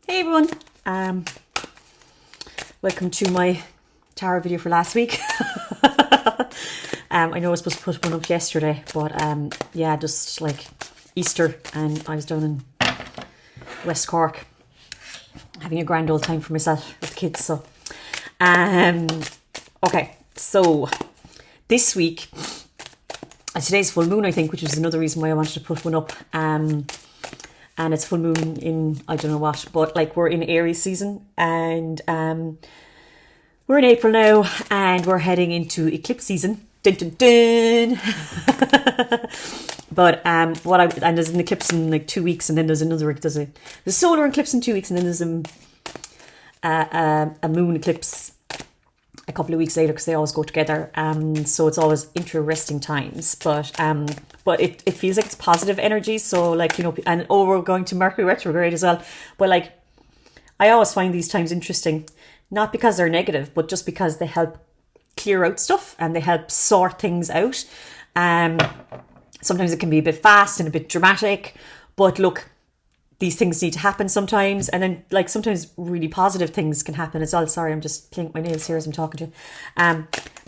Hey everyone, welcome to my tarot video for last week. I know I was supposed to put one up yesterday, but yeah, just like Easter, and I was down in West Cork having a grand old time for myself with the kids. So, okay, so this week, today's full moon, I think, which is another reason why I wanted to put one up. And it's full moon in, I don't know what, but like we're in Aries season, and we're in April now, and we're heading into eclipse season. Dun, dun, dun. But and there's an eclipse in like 2 weeks, and then there's a solar eclipse in 2 weeks, and then there's a moon eclipse a couple of weeks later, because they always go together. So it's always interesting times, but it feels like it's positive energy. So like, you know, and we're going to Mercury retrograde as well. But like, I always find these times interesting, not because they're negative, but just because they help clear out stuff and they help sort things out. Sometimes it can be a bit fast and a bit dramatic, but look, these things need to happen sometimes, and then like sometimes really positive things can happen as well. Sorry, I'm just playing with my nails here as I'm talking to you.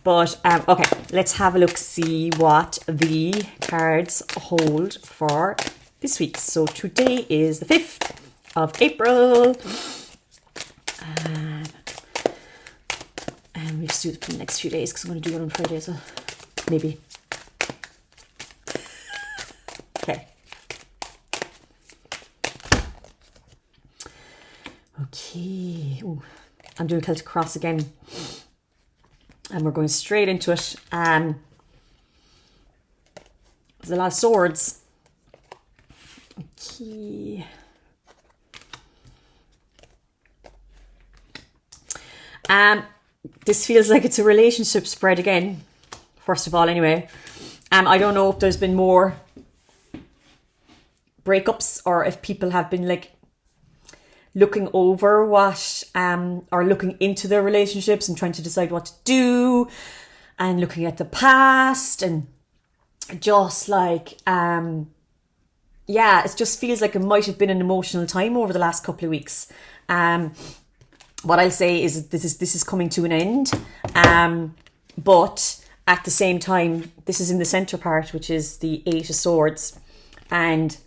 Okay, let's have a look, see what the cards hold for this week. So today is the 5th of April. And we'll just do it for the next few days, because I'm going to do it on Friday as well. Maybe. Okay. Okay. Ooh, I'm doing Celtic Cross again. And we're going straight into it. There's a lot of swords. Okay. This feels like it's a relationship spread again. First of all, anyway. I don't know if there's been more breakups, or if people have been like looking over what or looking into their relationships and trying to decide what to do, and looking at the past, and just like yeah, it just feels like it might have been an emotional time over the last couple of weeks. What I'll say is this is coming to an end, but at the same time, this is in the center part, which is the 8 of Swords, and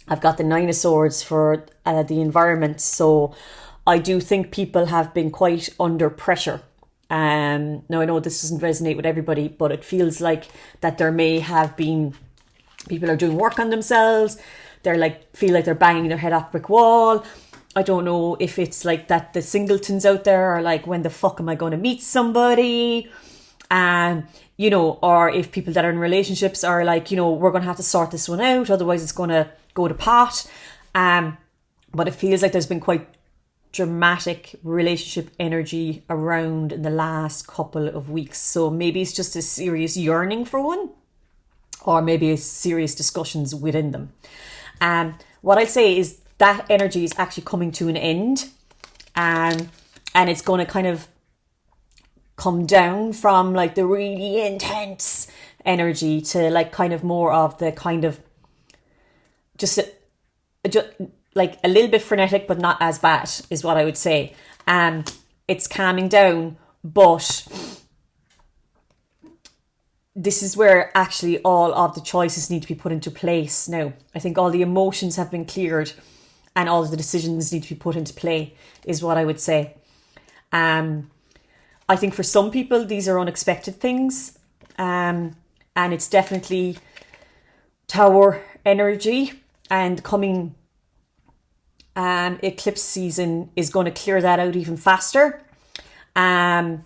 I've got the 9 of Swords for the environment. So I do think people have been quite under pressure. Now I know this doesn't resonate with everybody, but it feels like that there may have been people are doing work on themselves. They're like, feel like they're banging their head off a brick wall. I don't know if it's like that the singletons out there are like, when the fuck am I going to meet somebody? You know, or if people that are in relationships are like, you know, we're going to have to sort this one out, otherwise it's going to go to pot. But it feels like there's been quite dramatic relationship energy around in the last couple of weeks. So maybe it's just a serious yearning for one, or maybe it's serious discussions within them. What I'd say is that energy is actually coming to an end, and it's going to kind of come down from like the really intense energy to like kind of more of the kind of just like a little bit frenetic, but not as bad, is what I would say. It's calming down, but this is where actually all of the choices need to be put into place now. I think all the emotions have been cleared, and all of the decisions need to be put into play, is what I would say. I think for some people, these are unexpected things. And it's definitely Tower energy, and coming eclipse season is going to clear that out even faster. So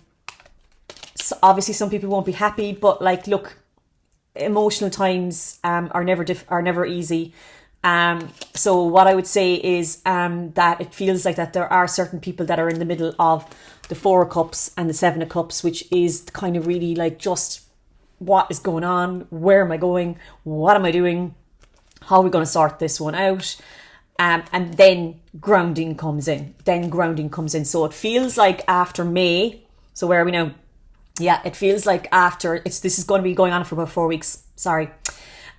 obviously some people won't be happy, but like, look, emotional times are never easy. So what I would say is that it feels like that there are certain people that are in the middle of the 4 of Cups and the 7 of Cups, which is kind of really like, just what is going on? Where am I going? What am I doing? How are we going to sort this one out? And then grounding comes in. So it feels like after May, so where are we now? Yeah, it feels like after, this is going to be going on for about 4 weeks. Sorry.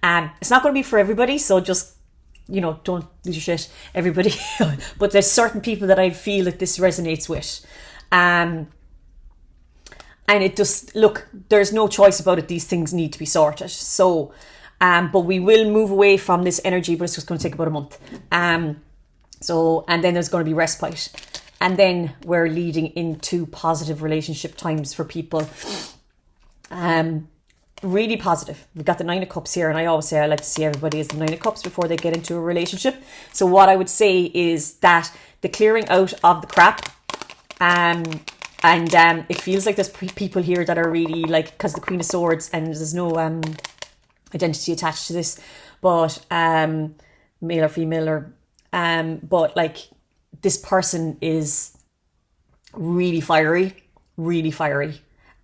It's not going to be for everybody, so just don't lose your shit, everybody. But there's certain people that I feel that this resonates with. And it just, look, there's no choice about it. These things need to be sorted. So, but we will move away from this energy, but it's just going to take about a month. And then there's going to be respite. And then we're leading into positive relationship times for people. Really positive. We've got the 9 of Cups here, and I always say I like to see everybody as the 9 of Cups before they get into a relationship. So what I would say is that the clearing out of the crap, and it feels like there's people here that are really like, because the Queen of Swords, and there's no identity attached to this, but male or female, or but like this person is really fiery,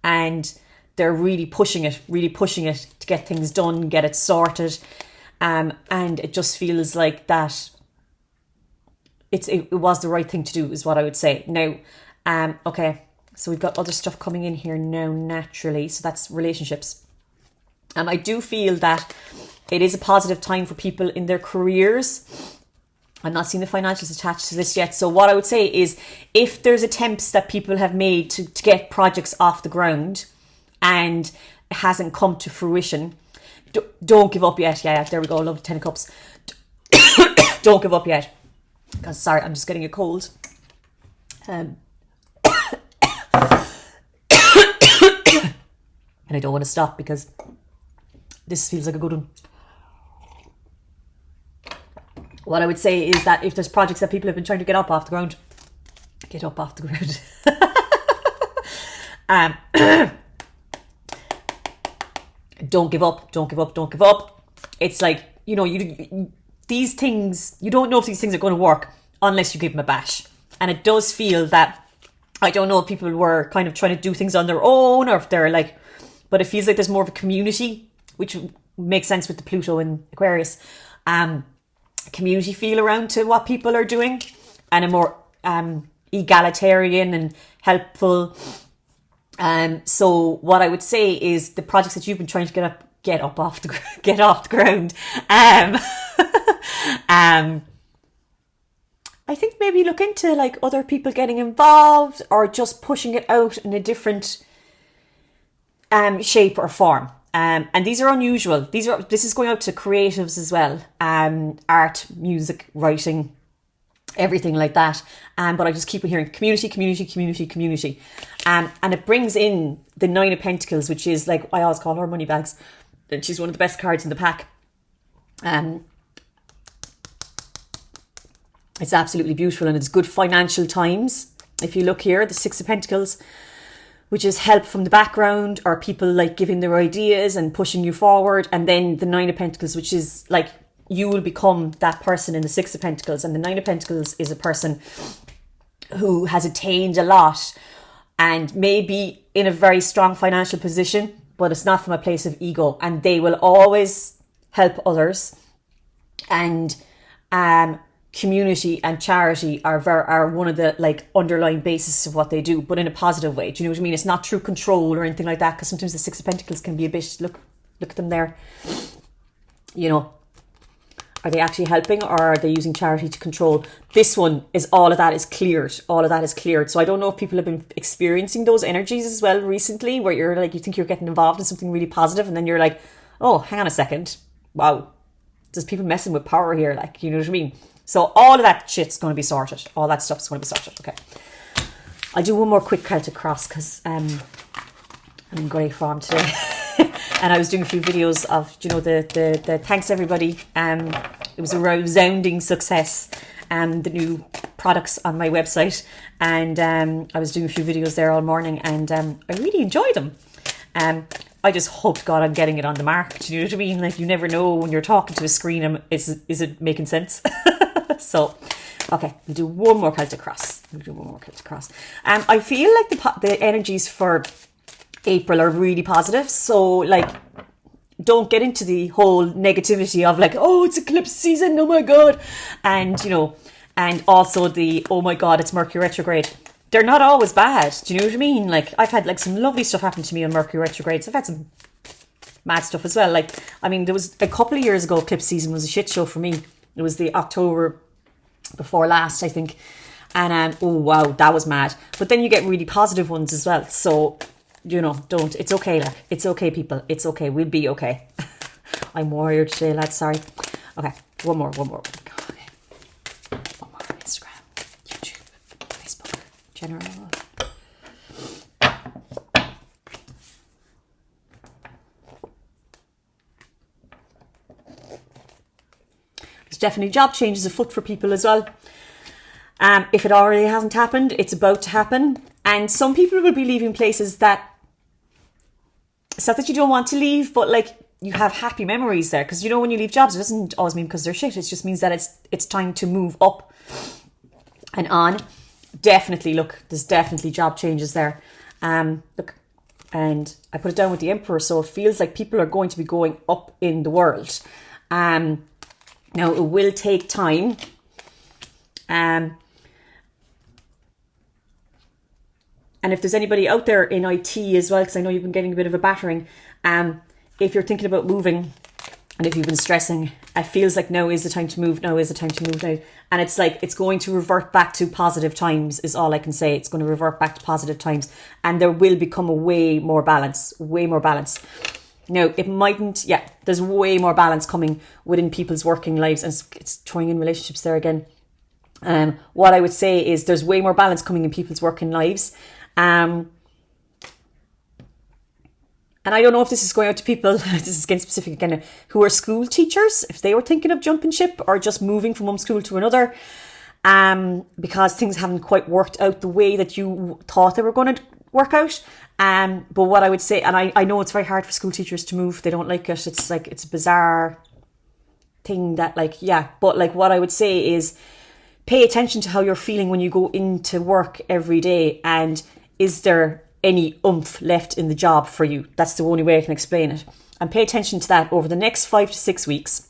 and they're really pushing it to get things done, get it sorted. And it just feels like that it was the right thing to do, is what I would say. Now, okay, so we've got other stuff coming in here now naturally. So that's relationships. I do feel that it is a positive time for people in their careers. I'm not seeing the financials attached to this yet. So what I would say is, if there's attempts that people have made to get projects off the ground and it hasn't come to fruition, don't give up yet. Yeah, there we go. Love 10 of Cups. Don't give up yet. Because, sorry, I'm just getting a cold. And I don't want to stop because this feels like a good one. What I would say is that if there's projects that people have been trying to get up off the ground, get up off the ground. Don't give up. It's like, these things, you don't know if these things are going to work unless you give them a bash. And it does feel that, I don't know if people were kind of trying to do things on their own, or if they're like, but it feels like there's more of a community, which makes sense with the Pluto in Aquarius. Community feel around to what people are doing, and a more egalitarian and helpful. So what I would say is the projects that you've been trying to get off the ground. I think maybe look into like other people getting involved, or just pushing it out in a different shape or form. And these are unusual. This is going out to creatives as well. Art, music, writing, everything like that. But I just keep hearing community. And it brings in the 9 of Pentacles, which is like, I always call her money bags. And she's one of the best cards in the pack. It's absolutely beautiful, and it's good financial times. If you look here, the 6 of Pentacles, which is help from the background, or people like giving their ideas and pushing you forward. And then the 9 of Pentacles, which is like, you will become that person in the 6 of Pentacles. And the 9 of Pentacles is a person who has attained a lot and maybe in a very strong financial position, but it's not from a place of ego. And they will always help others. And community and charity are one of the like underlying basis of what they do, but in a positive way. Do you know what I mean? It's not through control or anything like that, because sometimes the 6 of Pentacles can be a bit, look at them there. Are they actually helping, or are they using charity to control? This one is all of that is cleared. So I don't know if people have been experiencing those energies as well recently, where you're like, you think you're getting involved in something really positive, and then you're like, oh, hang on a second. Wow. There's people messing with power here, like, you know what I mean? So all of that shit's going to be sorted. All that stuff's going to be sorted. Okay. I'll do one more quick Celtic cross, because I'm in great form today. And I was doing a few videos of, the thanks everybody. It was a resounding success. The new products on my website. And I was doing a few videos there all morning, and I really enjoyed them. I just hope to God I'm getting it on the mark. Do you know what I mean? Like, you never know when you're talking to a screen, is it making sense? So, okay, we'll do one more Celtic cross. I feel like the energies for April are really positive. So, like, don't get into the whole negativity of like, oh, it's eclipse season, oh my God. And, and also the, oh my God, it's Mercury retrograde. They're not always bad. Do you know what I mean? Like, I've had like some lovely stuff happen to me on Mercury retrogrades. I've had some mad stuff as well. Like, I mean, there was a couple of years ago, eclipse season was a shit show for me. It was the October before last, I think. And oh wow, that was mad. But then you get really positive ones as well. So, don't. It's okay, like, it's okay, people. It's okay. We'll be okay. I'm warrior today, lads. Sorry. Okay, one more. Okay. One more on Instagram, YouTube, Facebook, general. There's definitely job changes afoot for people as well. If it already hasn't happened, it's about to happen. And some people will be leaving places that, it's not that you don't want to leave, but like you have happy memories there. Because when you leave jobs, it doesn't always mean because they're shit. It just means that it's time to move up and on. Definitely, look, there's definitely job changes there. Look, and I put it down with the Emperor, so it feels like people are going to be going up in the world. Now, it will take time. And if there's anybody out there in IT as well, because I know you've been getting a bit of a battering, if you're thinking about moving and if you've been stressing, it feels like now is the time to move, now. And it's like, it's going to revert back to positive times is all I can say. It's going to revert back to positive times and there will become a way more balance. Now, it mightn't, there's way more balance coming within people's working lives, and it's throwing in relationships there again. What I would say is there's way more balance coming in people's working lives. And I don't know if this is going out to people, this is getting specific again, who are school teachers, if they were thinking of jumping ship or just moving from one school to another, because things haven't quite worked out the way that you thought they were going to work out. But what I would say, and I know it's very hard for school teachers to move, they don't like it, it's like, it's a bizarre thing that but like what I would say is pay attention to how you're feeling when you go into work every day, and is there any oomph left in the job for you? That's the only way I can explain it. And pay attention to that over the next 5 to 6 weeks.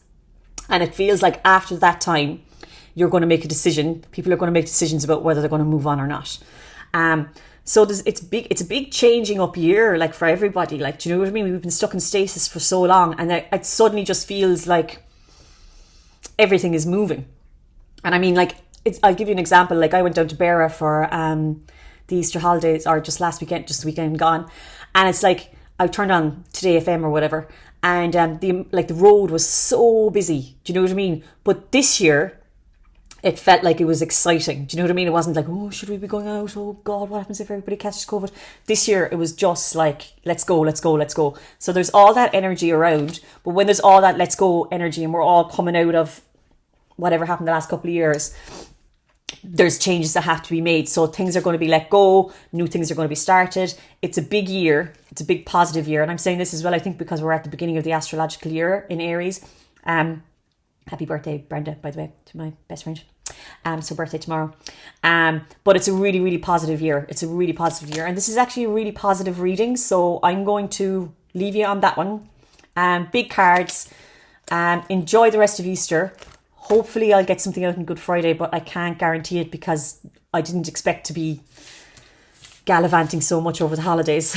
And it feels like after that time, you're going to make a decision. People are going to make decisions about whether they're going to move on or not. So it's a big changing up year, like for everybody. Like, do you know what I mean? We've been stuck in stasis for so long, and it suddenly just feels like everything is moving. And I mean, like, I'll give you an example. Like, I went down to Beara for the Easter holidays, or just the weekend gone, and it's like I turned on Today FM or whatever, and the road was so busy. Do you know what I mean? But this year, it felt like it was exciting. Do you know what I mean? It wasn't like, oh, should we be going out? Oh God, what happens if everybody catches COVID? This year, it was just like, let's go. So there's all that energy around, but when there's all that let's go energy, and we're all coming out of whatever happened the last couple of years, there's changes that have to be made. So things are going to be let go, new things are going to be started. It's a big year. It's a big positive year. And I'm saying this as well, I think, because we're at the beginning of the astrological year in Aries. Happy birthday, Brenda, by the way, to my best friend. So birthday tomorrow. But it's a really, really positive year. And this is actually a really positive reading. So I'm going to leave you on that one. Big cards. Enjoy the rest of Easter. Hopefully I'll get something out on Good Friday, but I can't guarantee it because I didn't expect to be gallivanting so much over the holidays,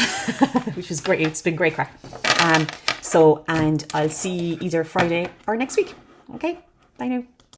which was great. It's been great crack. And I'll see you either Friday or next week. Okay, bye now.